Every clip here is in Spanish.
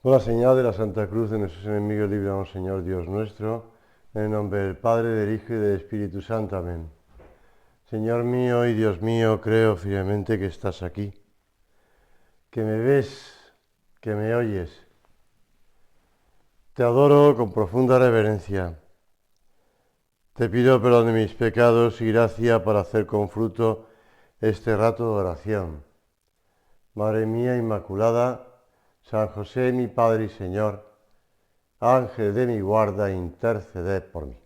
Por la señal de la Santa Cruz de nuestros enemigos, líbranos, Señor Dios nuestro, en el nombre del Padre, del Hijo y del Espíritu Santo. Amén. Señor mío y Dios mío, creo firmemente que estás aquí, que me ves, que me oyes. Te adoro con profunda reverencia. Te pido perdón de mis pecados y gracia para hacer con fruto este rato de oración. Madre mía Inmaculada, San José, mi Padre y Señor, Ángel de mi guarda, interceded por mí.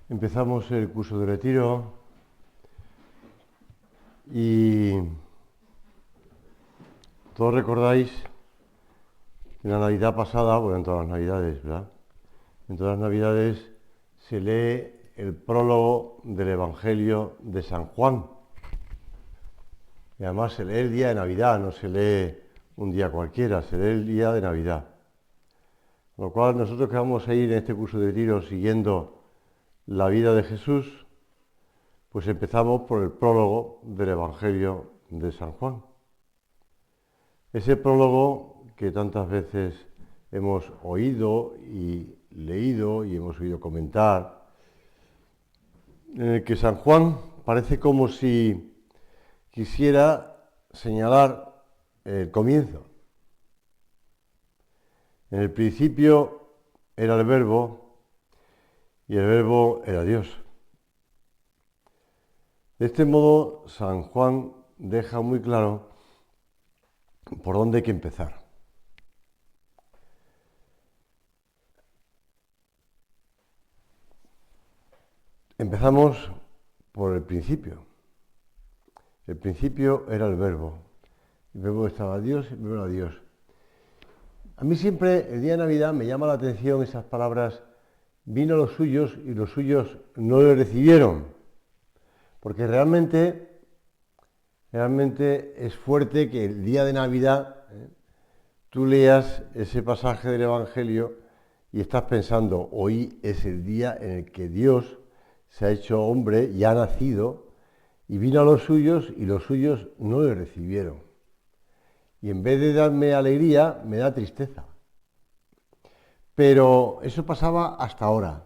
Empezamos el curso de retiro y todos recordáis que en la Navidad pasada, bueno, en todas las Navidades, ¿verdad? En todas las Navidades se lee el prólogo del Evangelio de San Juan. Y además se lee el día de Navidad, no se lee un día cualquiera, se lee el día de Navidad. Con lo cual nosotros que vamos a ir en este curso de retiro siguiendo la vida de Jesús, pues empezamos por el prólogo del Evangelio de San Juan. Ese prólogo que tantas veces hemos oído y leído y hemos oído comentar, en el que San Juan parece como si quisiera señalar el comienzo. En el principio era el Verbo y el Verbo era Dios. De este modo, San Juan deja muy claro por dónde hay que empezar. Empezamos por el principio. El principio era el Verbo. El Verbo estaba Dios y el Verbo era Dios. A mí siempre, el día de Navidad, me llama la atención esas palabras: vino a los suyos y los suyos no le recibieron. Porque realmente es fuerte que el día de Navidad tú leas ese pasaje del Evangelio y estás pensando: hoy es el día en el que Dios se ha hecho hombre y ha nacido, y vino a los suyos y los suyos no le recibieron. Y en vez de darme alegría, me da tristeza. Pero eso pasaba hasta ahora.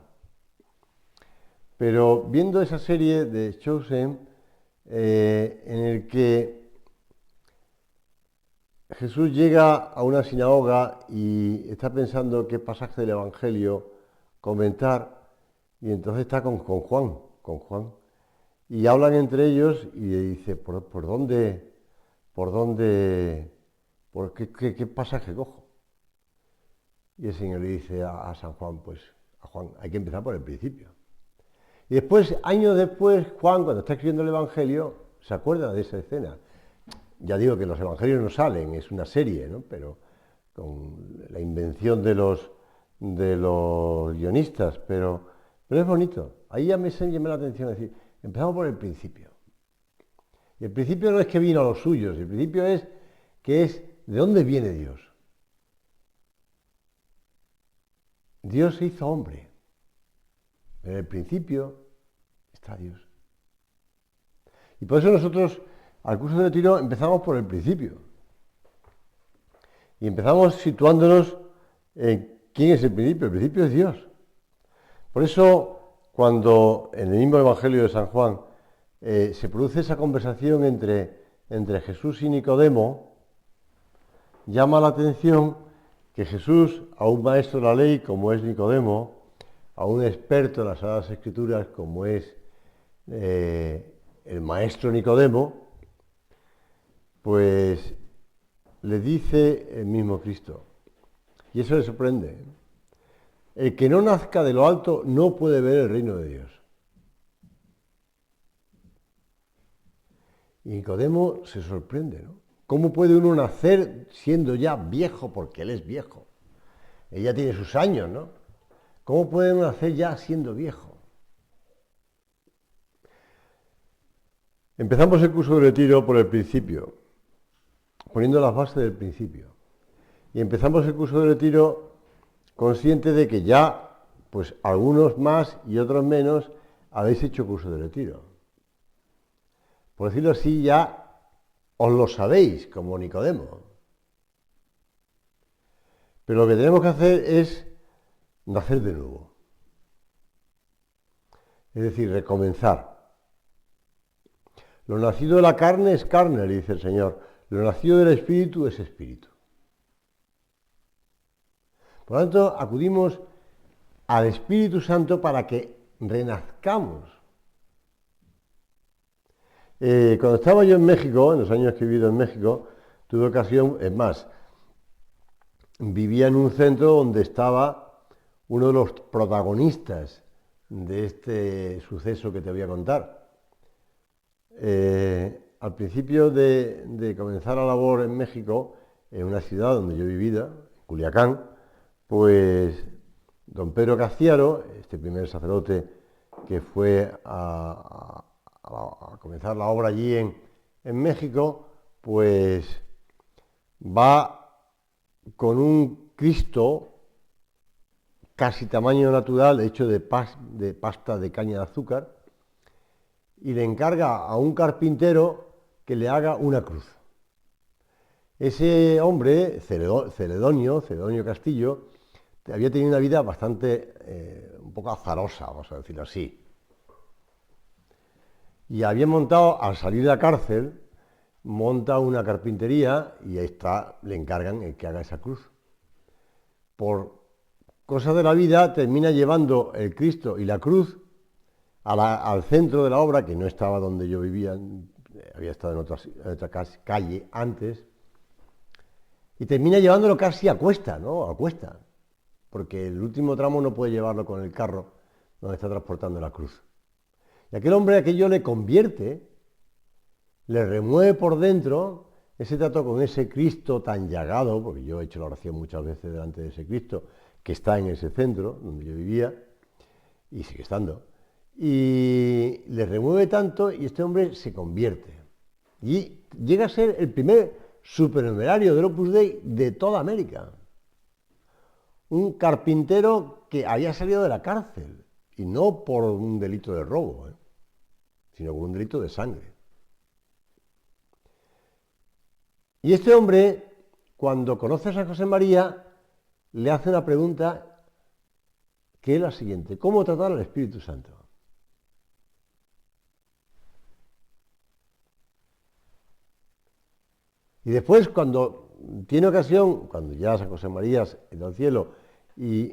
Pero viendo esa serie de Chosen, en el que Jesús llega a una sinagoga y está pensando qué pasaje del Evangelio comentar, y entonces está con Juan, y hablan entre ellos y le dice: ¿por qué pasaje cojo? Y el Señor le dice a San Juan: pues a Juan hay que empezar por el principio. Y después, años después, Juan, cuando está escribiendo el Evangelio, se acuerda de esa escena. Ya digo que los Evangelios no salen, es una serie, ¿no? Pero con la invención de los guionistas, pero es bonito. Ahí ya me llama la atención, decir, empezamos por el principio. Y el principio no es que vino a los suyos, el principio es ¿de dónde viene Dios? Dios se hizo hombre. En el principio está Dios. Y por eso nosotros, al curso de retiro, empezamos por el principio. Y empezamos situándonos en quién es el principio. El principio es Dios. Por eso, cuando en el mismo Evangelio de San Juan se produce esa conversación entre Jesús y Nicodemo, llama la atención que Jesús, a un maestro de la ley como es Nicodemo, a un experto en las Sagradas Escrituras como es el maestro Nicodemo, pues le dice el mismo Cristo. Y eso le sorprende. El que no nazca de lo alto no puede ver el reino de Dios. Y Nicodemo se sorprende, ¿no? ¿Cómo puede uno nacer siendo ya viejo? Porque él es viejo. ella tiene sus años, ¿no? ¿Cómo puede nacer ya siendo viejo? Empezamos el curso de retiro por el principio, poniendo las bases del principio. Y empezamos el curso de retiro consciente de que ya, pues algunos más y otros menos, habéis hecho curso de retiro. Por decirlo así, ya os lo sabéis, como Nicodemo. Pero lo que tenemos que hacer es nacer de nuevo. Es decir, recomenzar. Lo nacido de la carne es carne, le dice el Señor. Lo nacido del Espíritu es Espíritu. Por lo tanto, acudimos al Espíritu Santo para que renazcamos. Cuando estaba yo en México, en los años que he vivido en México, tuve ocasión, es más, vivía en un centro donde estaba uno de los protagonistas de este suceso que te voy a contar. Al principio de comenzar la labor en México, en una ciudad donde yo he vivido, Culiacán, pues don Pedro Castiaro, este primer sacerdote que fue a comenzar la obra allí en México, pues va con un Cristo casi tamaño natural, hecho de pasta de caña de azúcar, y le encarga a un carpintero que le haga una cruz. Ese hombre, Celedonio Castillo, había tenido una vida bastante, un poco azarosa, vamos a decirlo así. Y había montado, al salir de la cárcel, monta una carpintería y ahí está, le encargan el que haga esa cruz. Por cosas de la vida termina llevando el Cristo y la cruz al centro de la obra, que no estaba donde yo vivía, había estado en otra calle antes, y termina llevándolo casi a cuesta, ¿no? A cuesta, porque el último tramo no puede llevarlo con el carro donde está transportando la cruz. Y aquel hombre, aquello le convierte, le remueve por dentro ese trato con ese Cristo tan llagado, porque yo he hecho la oración muchas veces delante de ese Cristo, que está en ese centro donde yo vivía, y sigue estando, y le remueve tanto y este hombre se convierte. Y llega a ser el primer supernumerario del Opus Dei de toda América. Un carpintero que había salido de la cárcel, y no por un delito de robo, sino por un delito de sangre. Y este hombre, cuando conoce a San José María, le hace una pregunta que es la siguiente: ¿cómo tratar al Espíritu Santo? Y después, cuando tiene ocasión, cuando ya San José María está al cielo y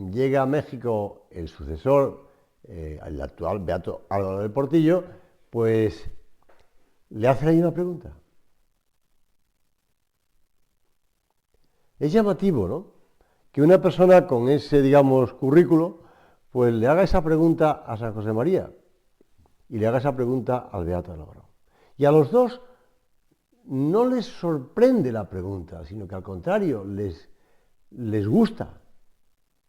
llega a México el sucesor, el actual Beato Álvaro del Portillo, pues le hace ahí una pregunta. Es llamativo, ¿no?, que una persona con ese, digamos, currículo, pues le haga esa pregunta a San José María y le haga esa pregunta al Beato Álvaro. Y a los dos no les sorprende la pregunta, sino que al contrario, les gusta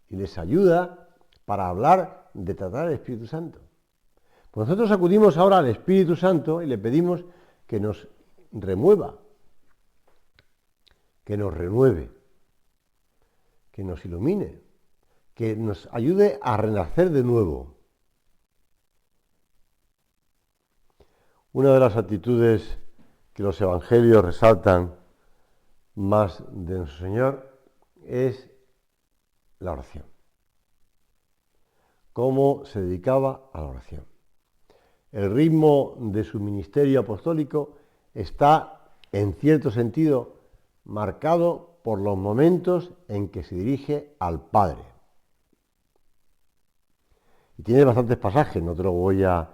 y les ayuda para hablar de tratar al Espíritu Santo. Pues nosotros acudimos ahora al Espíritu Santo y le pedimos que nos remueva, que nos renueve, que nos ilumine, que nos ayude a renacer de nuevo. Una de las actitudes que los evangelios resaltan más de nuestro Señor es la oración. Cómo se dedicaba a la oración. El ritmo de su ministerio apostólico está, en cierto sentido, marcado por los momentos en que se dirige al Padre. Y tiene bastantes pasajes, no te lo voy a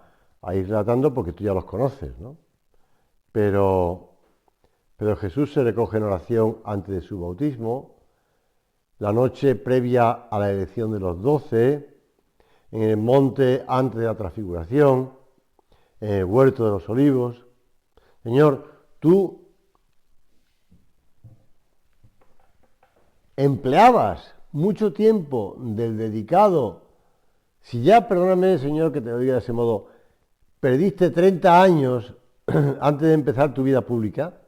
ir relatando porque tú ya los conoces, ¿no? Pero Jesús se recoge en oración antes de su bautismo, la noche previa a la elección de los 12, en el monte antes de la transfiguración, en el huerto de los olivos. Señor, tú empleabas mucho tiempo del dedicado, si ya, perdóname, Señor, que te lo diga de ese modo, perdiste 30 años antes de empezar tu vida pública,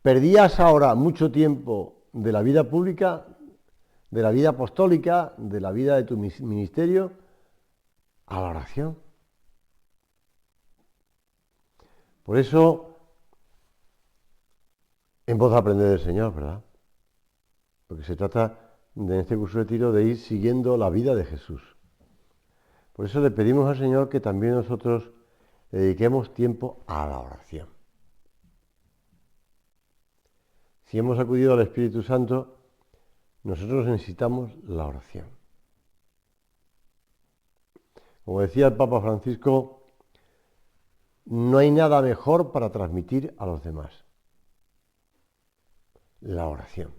perdías ahora mucho tiempo de la vida pública, de la vida apostólica, de la vida de tu ministerio, a la oración. Por eso, hemos de aprender del Señor, ¿verdad? Porque se trata, en este curso de retiro, de ir siguiendo la vida de Jesús. Por eso le pedimos al Señor que también nosotros le dediquemos tiempo a la oración. Si hemos acudido al Espíritu Santo, nosotros necesitamos la oración. Como decía el Papa Francisco, no hay nada mejor para transmitir a los demás. La oración.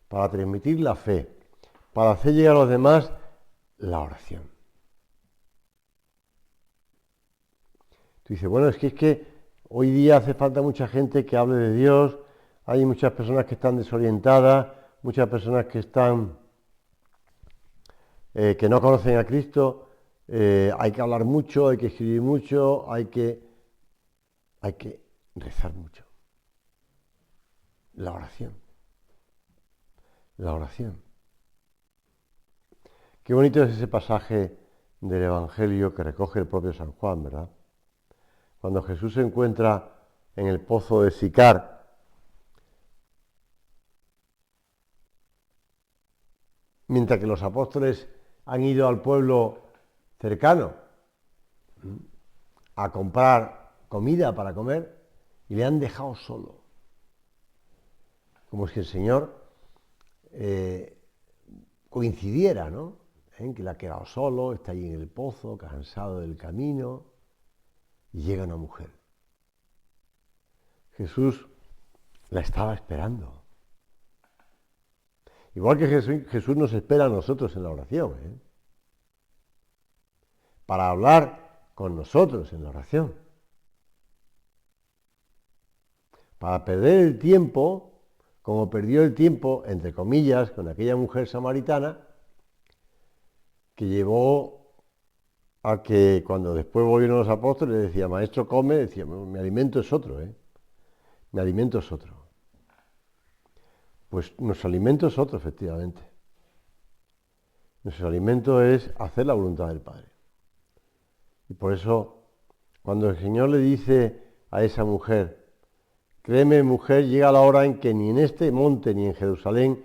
Para transmitir la fe, para hacer llegar a los demás la oración. Tú dices, bueno, es que hoy día hace falta mucha gente que hable de Dios, hay muchas personas que están desorientadas, muchas personas que están que no conocen a Cristo, hay que hablar mucho, hay que escribir mucho, hay que rezar mucho. La oración. La oración. Qué bonito es ese pasaje del Evangelio que recoge el propio San Juan, ¿verdad? Cuando Jesús se encuentra en el pozo de Sicar, mientras que los apóstoles han ido al pueblo cercano a comprar comida para comer y le han dejado solo. Como si el Señor coincidiera, ¿no? Que le ha quedado solo, está ahí en el pozo, cansado del camino, y llega una mujer. Jesús la estaba esperando. Igual que Jesús nos espera a nosotros en la oración, para hablar con nosotros en la oración. Para perder el tiempo, como perdió el tiempo, entre comillas, con aquella mujer samaritana, que llevó a que cuando después volvieron los apóstoles, le decía, maestro, come, decía, mi alimento es otro, mi alimento es otro. Pues nuestro alimento es otro, efectivamente. Nuestro alimento es hacer la voluntad del Padre. Y por eso, cuando el Señor le dice a esa mujer, créeme, mujer, llega la hora en que ni en este monte ni en Jerusalén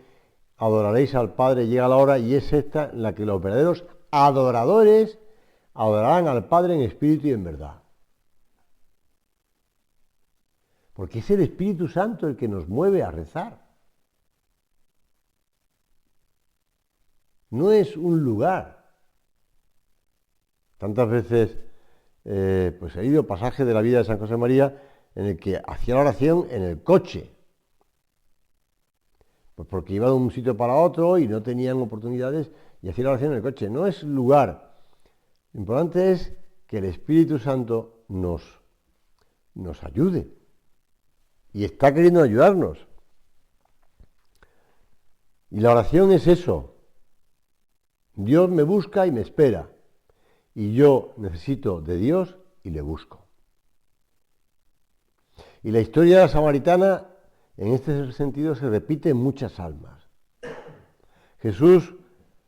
adoraréis al Padre, llega la hora y es esta en la que los verdaderos adoradores adorarán al Padre en espíritu y en verdad. Porque es el Espíritu Santo el que nos mueve a rezar. No es un lugar. Tantas veces pues he leído pasajes de la vida de San José María en el que hacía la oración en el coche. Pues porque iba de un sitio para otro y no tenían oportunidades y hacía la oración en el coche. No es lugar. Lo importante es que el Espíritu Santo nos ayude. Y está queriendo ayudarnos. Y la oración es eso. Dios me busca y me espera. Y yo necesito de Dios y le busco. Y la historia de la samaritana, en este sentido, se repite en muchas almas. Jesús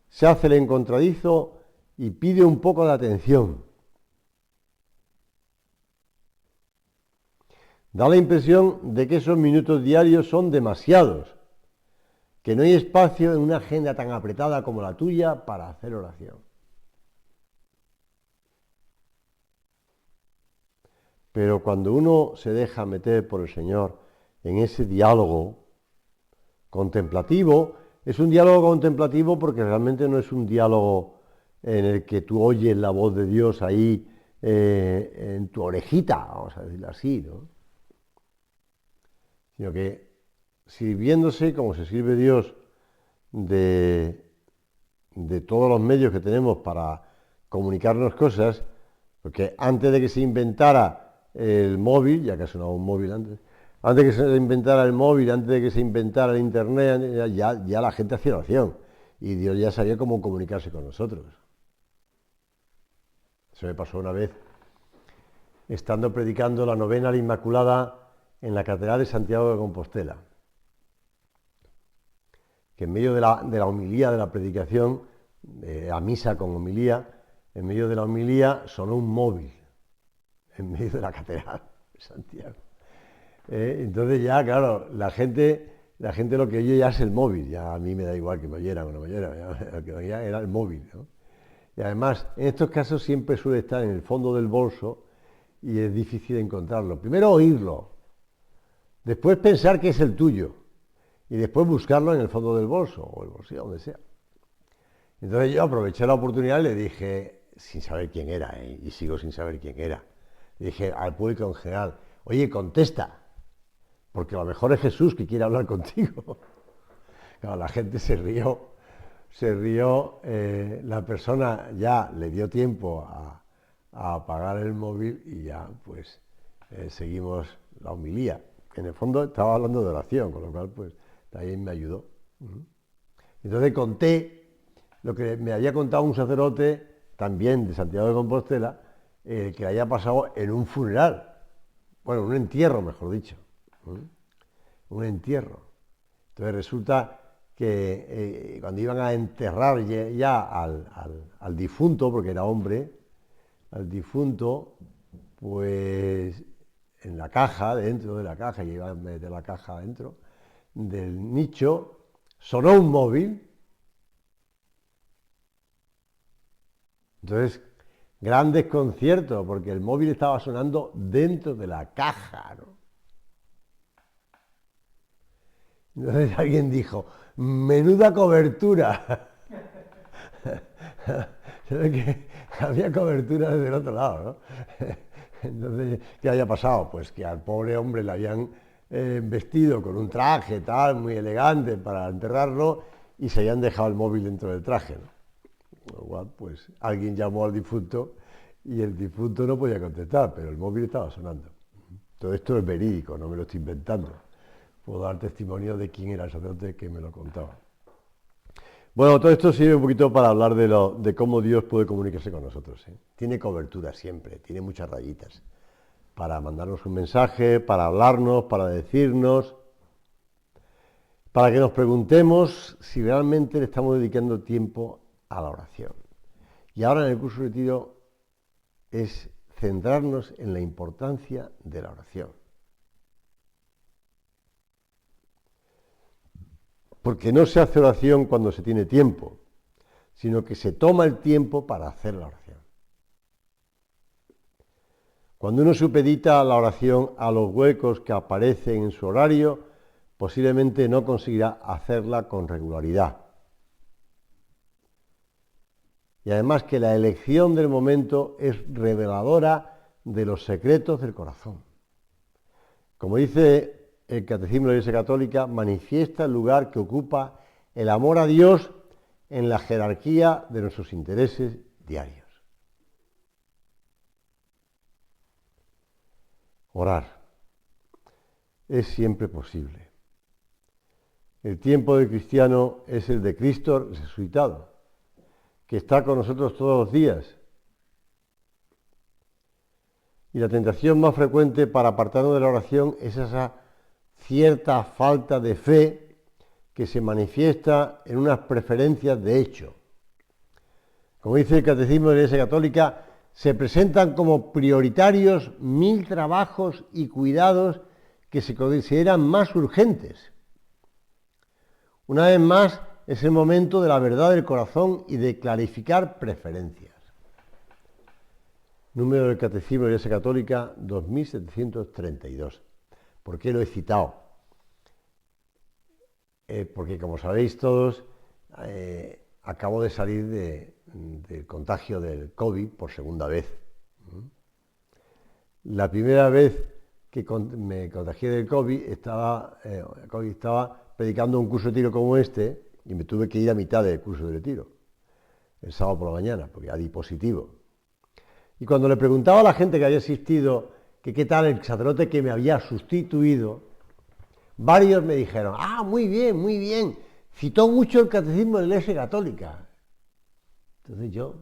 se hace el encontradizo y pide un poco de atención. Da la impresión de que esos minutos diarios son demasiados, que no hay espacio en una agenda tan apretada como la tuya para hacer oración. Pero cuando uno se deja meter por el Señor en ese diálogo contemplativo, es un diálogo contemplativo porque realmente no es un diálogo en el que tú oyes la voz de Dios ahí en tu orejita, vamos a decirlo así, ¿no? Sino que sirviéndose como se sirve Dios de todos los medios que tenemos para comunicarnos cosas, porque antes de que se inventara el móvil, ya que ha sonado un móvil antes, Antes de que se inventara el móvil, antes de que se inventara el internet, ya la gente hacía oración. Y Dios ya sabía cómo comunicarse con nosotros. Eso me pasó una vez, estando predicando la novena a la Inmaculada en la Catedral de Santiago de Compostela. Que en medio de la homilía, de la predicación, a misa con homilía, en medio de la homilía sonó un móvil, en medio de la Catedral de Santiago. Entonces ya, claro, la gente lo que oye ya es el móvil, ya a mí me da igual que me oyeran o no me oyeran, lo que oía era el móvil, ¿no? Y además, en estos casos siempre suele estar en el fondo del bolso y es difícil encontrarlo. Primero oírlo, después pensar que es el tuyo y después buscarlo en el fondo del bolso o el bolsillo, donde sea. Entonces yo aproveché la oportunidad y le dije, sin saber quién era, y sigo sin saber quién era, le dije al público en general, oye, contesta, porque a lo mejor es Jesús que quiere hablar contigo. Claro, la gente se rió, la persona ya le dio tiempo a apagar el móvil y ya pues seguimos la homilía. En el fondo estaba hablando de oración, con lo cual pues también me ayudó. Entonces conté lo que me había contado un sacerdote también de Santiago de Compostela, que le había pasado en un funeral, bueno, un entierro mejor dicho, un entierro. Entonces resulta que cuando iban a enterrar ya al difunto, porque era hombre, al difunto, pues en la caja, dentro de la caja, que iban a meter la caja dentro del nicho, sonó un móvil. Entonces, gran desconcierto, porque el móvil estaba sonando dentro de la caja, ¿no? Entonces alguien dijo, menuda cobertura. Se ve que había cobertura desde el otro lado, ¿no? Entonces, ¿qué había pasado? Pues que al pobre hombre le habían vestido con un traje tal, muy elegante para enterrarlo y se habían dejado el móvil dentro del traje, ¿no? Con lo cual, pues alguien llamó al difunto y el difunto no podía contestar, pero el móvil estaba sonando. Todo esto es verídico, no me lo estoy inventando. Puedo dar testimonio de quién era el sacerdote que me lo contaba. Bueno, todo esto sirve un poquito para hablar de cómo Dios puede comunicarse con nosotros, ¿eh? Tiene cobertura siempre, tiene muchas rayitas para mandarnos un mensaje, para hablarnos, para decirnos, para que nos preguntemos si realmente le estamos dedicando tiempo a la oración. Y ahora en el curso de retiro es centrarnos en la importancia de la oración. Porque no se hace oración cuando se tiene tiempo, sino que se toma el tiempo para hacer la oración. Cuando uno supedita la oración a los huecos que aparecen en su horario, posiblemente no conseguirá hacerla con regularidad. Y además que la elección del momento es reveladora de los secretos del corazón. Como dice el Catecismo de la Iglesia Católica, manifiesta el lugar que ocupa el amor a Dios en la jerarquía de nuestros intereses diarios. Orar es siempre posible. El tiempo del cristiano es el de Cristo resucitado, que está con nosotros todos los días. Y la tentación más frecuente para apartarnos de la oración es esa cierta falta de fe que se manifiesta en unas preferencias de hecho. Como dice el Catecismo de la Iglesia Católica, se presentan como prioritarios 1000 trabajos y cuidados que se consideran más urgentes. Una vez más, es el momento de la verdad del corazón y de clarificar preferencias. Número del Catecismo de la Iglesia Católica 2732. ¿Por qué lo he citado? Porque, como sabéis todos, acabo de salir del contagio del COVID por segunda vez. La primera vez que me contagié del COVID estaba predicando un curso de retiro como este y me tuve que ir a mitad del curso de retiro, el sábado por la mañana, porque ya di positivo. Y cuando le preguntaba a la gente que había asistido que qué tal el sacerdote que me había sustituido, varios me dijeron, muy bien, citó mucho el catecismo de la Iglesia Católica. Entonces yo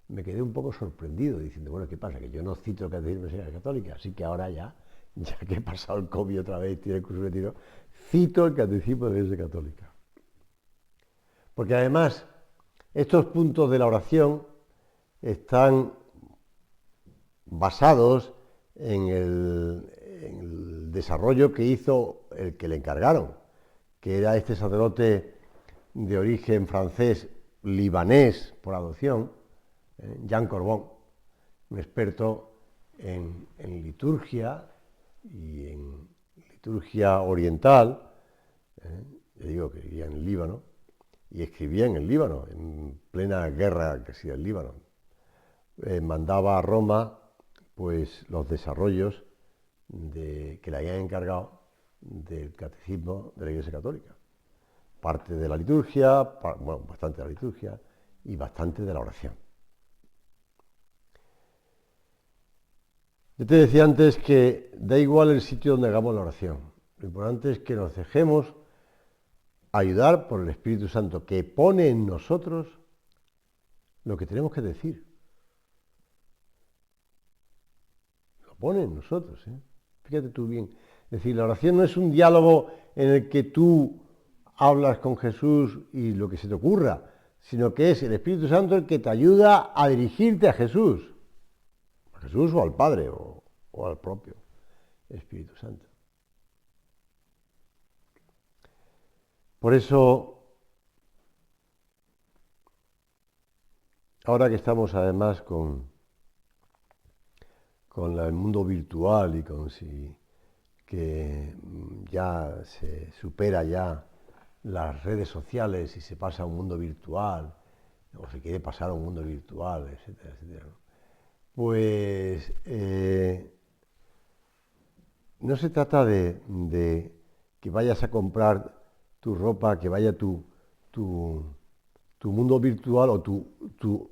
me quedé un poco sorprendido, diciendo, bueno, ¿qué pasa? Que yo no cito el catecismo de la Iglesia Católica, así que ahora ya que he pasado el COVID otra vez, tiene el curso de retiro, cito el catecismo de la Iglesia Católica. Porque además, estos puntos de la oración están basados en el desarrollo que hizo el que le encargaron, que era este sacerdote de origen francés, libanés por adopción, Jean Corbon, un experto en liturgia y en liturgia oriental. Le digo que vivía en el Líbano y escribía en el Líbano, en plena guerra que hacía el Líbano. Mandaba a Roma pues los desarrollos que le habían encargado del catecismo de la Iglesia Católica. Parte de la liturgia, bastante de la liturgia y bastante de la oración. Yo te decía antes que da igual el sitio donde hagamos la oración. Lo importante es que nos dejemos ayudar por el Espíritu Santo, que pone en nosotros lo que tenemos que decir. Lo pone en nosotros, ¿eh? Fíjate tú bien. Es decir, la oración no es un diálogo en el que tú hablas con Jesús y lo que se te ocurra, sino que es el Espíritu Santo el que te ayuda a dirigirte a Jesús. A Jesús o al Padre o al propio Espíritu Santo. Por eso, ahora que estamos además con el mundo virtual y que ya se supera ya las redes sociales y se pasa a un mundo virtual, o se quiere pasar a un mundo virtual, etcétera, etcétera, ¿no? Pues no se trata de que vayas a comprar tu ropa, que vaya tu mundo virtual o tu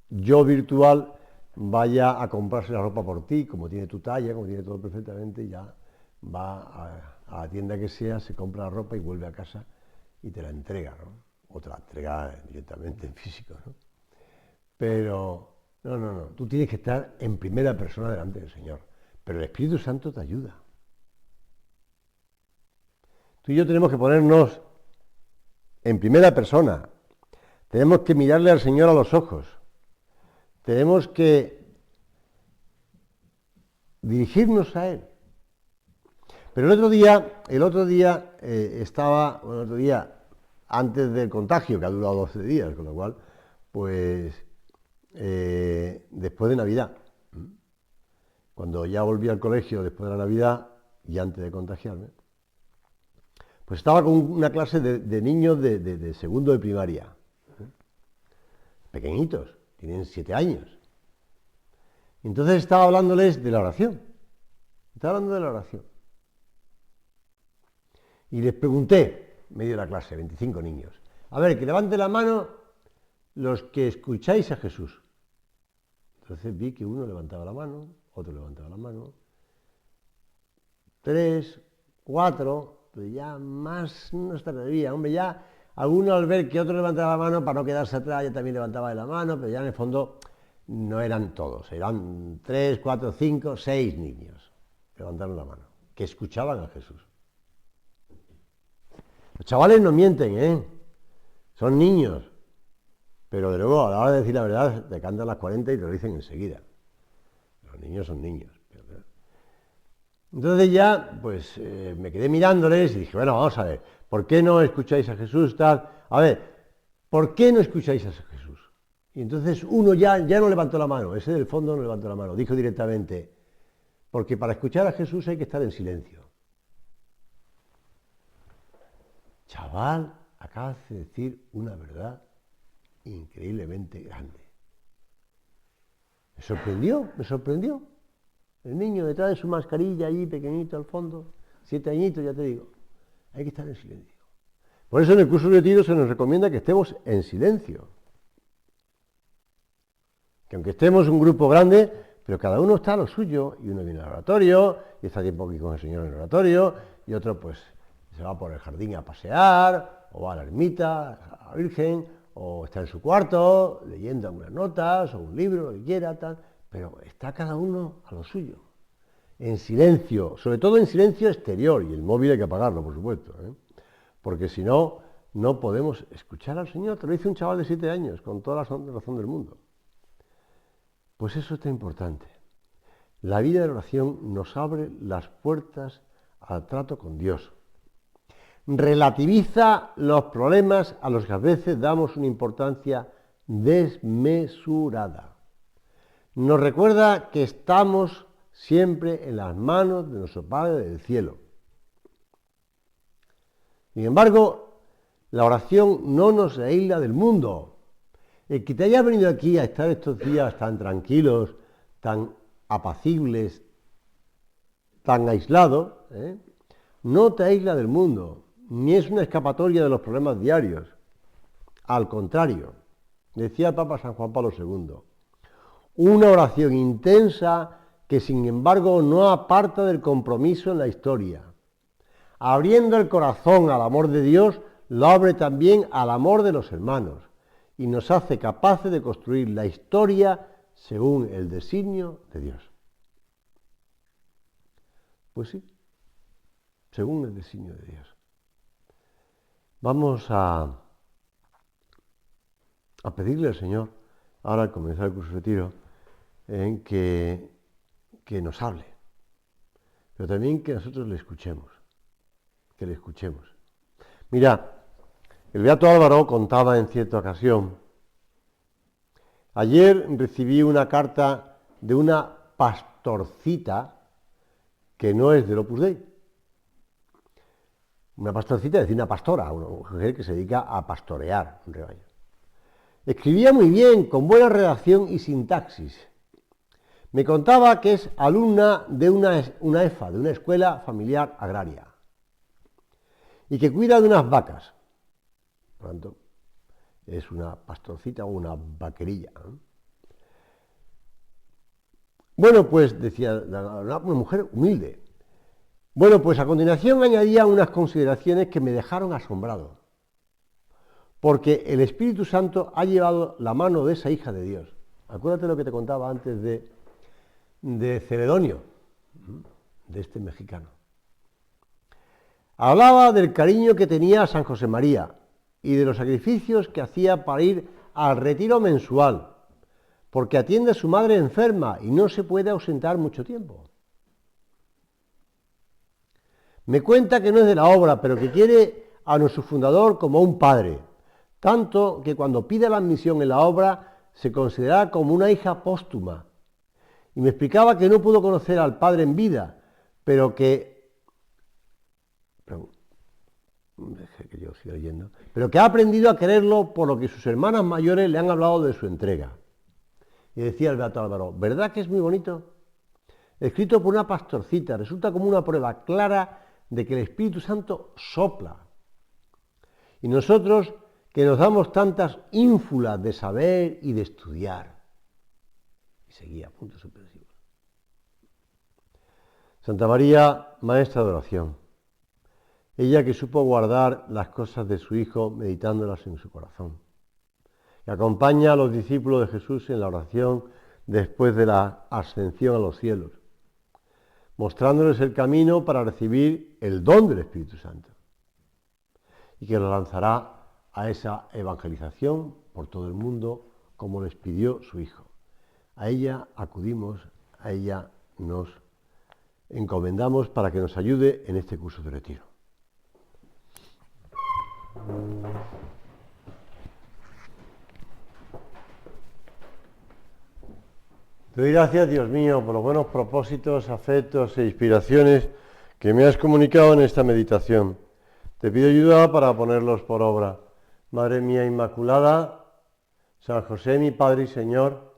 yo virtual vaya a comprarse la ropa por ti, como tiene tu talla, como tiene todo perfectamente, y ya va a la tienda que sea, se compra la ropa y vuelve a casa y te la entrega, ¿no? O te la entrega directamente en físico, ¿no? Pero no, tú tienes que estar en primera persona delante del Señor, pero el Espíritu Santo te ayuda. Tú y yo tenemos que ponernos en primera persona, tenemos que mirarle al Señor a los ojos, tenemos que dirigirnos a Él. Pero el otro día antes del contagio, que ha durado 12 días, con lo cual, pues después de Navidad, cuando ya volví al colegio después de la Navidad y antes de contagiarme, pues estaba con una clase de niños de segundo de primaria, pequeñitos, tienen 7 años. Entonces estaba hablándoles de la oración. Y les pregunté, medio de la clase, 25 niños, a ver, que levanten la mano los que escucháis a Jesús. Entonces vi que uno levantaba la mano, otro levantaba la mano, 3, 4, pero ya más no estaría. Hombre, ya alguno al ver que otro levantaba la mano, para no quedarse atrás, ya también levantaba la mano, pero ya en el fondo no eran todos, eran 3, 4, 5, 6 niños que levantaron la mano, que escuchaban a Jesús. Los chavales no mienten, ¿eh? Son niños, pero de luego a la hora de decir la verdad te cantan las 40 y te lo dicen enseguida. Los niños son niños. Entonces ya, pues me quedé mirándoles y dije, bueno, vamos a ver, ¿por qué no escucháis a Jesús? Tal? A ver, ¿por qué no escucháis a Jesús? Y entonces uno ya no levantó la mano, ese del fondo no levantó la mano, dijo directamente, porque para escuchar a Jesús hay que estar en silencio. Chaval, acabas de decir una verdad increíblemente grande. Me sorprendió. El niño detrás de su mascarilla allí, pequeñito al fondo, 7 añitos, ya te digo. Hay que estar en silencio. Por eso en el curso de retiro se nos recomienda que estemos en silencio. Que aunque estemos un grupo grande, pero cada uno está a lo suyo, y uno viene al oratorio, y está tiempo aquí con el Señor en el oratorio, y otro pues Se va por el jardín a pasear, o va a la ermita, a la Virgen, o está en su cuarto leyendo algunas notas, o un libro, lo que quiera, tal, pero está cada uno a lo suyo, en silencio, sobre todo en silencio exterior, y el móvil hay que apagarlo, por supuesto, porque si no, no podemos escuchar al Señor. Te lo dice un chaval de 7 años, con toda la razón del mundo. Pues eso está importante. La vida de oración nos abre las puertas al trato con Dios. Relativiza los problemas a los que a veces damos una importancia desmesurada. Nos recuerda que estamos siempre en las manos de nuestro Padre del cielo. Sin embargo, la oración no nos aísla del mundo. El que te haya venido aquí a estar estos días tan tranquilos, tan apacibles, tan aislados, no te aísla del mundo, ni es una escapatoria de los problemas diarios. Al contrario, decía el Papa San Juan Pablo II, una oración intensa que sin embargo no aparta del compromiso en la historia. Abriendo el corazón al amor de Dios, lo abre también al amor de los hermanos y nos hace capaces de construir la historia según el designio de Dios. Pues sí, según el designio de Dios. Vamos a pedirle al Señor, ahora al comenzar el curso de retiro, que nos hable, pero también que nosotros le escuchemos, Mira, el beato Álvaro contaba en cierta ocasión, ayer recibí una carta de una pastorcita que no es del Opus Dei. Una pastorcita, es decir, una pastora, una mujer que se dedica a pastorear un rebaño. Escribía muy bien, con buena redacción y sintaxis. Me contaba que es alumna de una EFA, de una escuela familiar agraria, y que cuida de unas vacas. Por lo tanto, es una pastorcita o una vaquerilla. Bueno, pues decía, una mujer humilde. Bueno, pues a continuación añadía unas consideraciones que me dejaron asombrado, porque el Espíritu Santo ha llevado la mano de esa hija de Dios. Acuérdate lo que te contaba antes de Celedonio, de este mexicano. Hablaba del cariño que tenía a San José María y de los sacrificios que hacía para ir al retiro mensual, porque atiende a su madre enferma y no se puede ausentar mucho tiempo. Me cuenta que no es de la obra, pero que quiere a nuestro fundador como un padre, tanto que cuando pide la admisión en la obra se considera como una hija póstuma. Y me explicaba que no pudo conocer al padre en vida, pero que ha aprendido a quererlo por lo que sus hermanas mayores le han hablado de su entrega. Y decía el beato Álvaro, ¿verdad que es muy bonito? Escrito por una pastorcita, resulta como una prueba clara de que el Espíritu Santo sopla. Y nosotros que nos damos tantas ínfulas de saber y de estudiar. Y seguía, puntos suspensivos. Santa María, maestra de oración. Ella que supo guardar las cosas de su Hijo meditándolas en su corazón. Que acompaña a los discípulos de Jesús en la oración después de la ascensión a los cielos, mostrándoles el camino para recibir el don del Espíritu Santo. Y que lo lanzará a esa evangelización por todo el mundo como les pidió su Hijo. A ella acudimos, a ella nos encomendamos para que nos ayude en este curso de retiro. Te doy gracias, Dios mío, por los buenos propósitos, afectos e inspiraciones que me has comunicado en esta meditación. Te pido ayuda para ponerlos por obra. Madre mía Inmaculada, San José, mi Padre y Señor,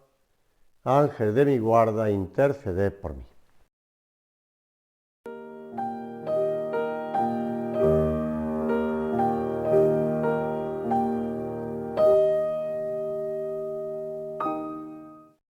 Ángel de mi guarda, interceded por mí.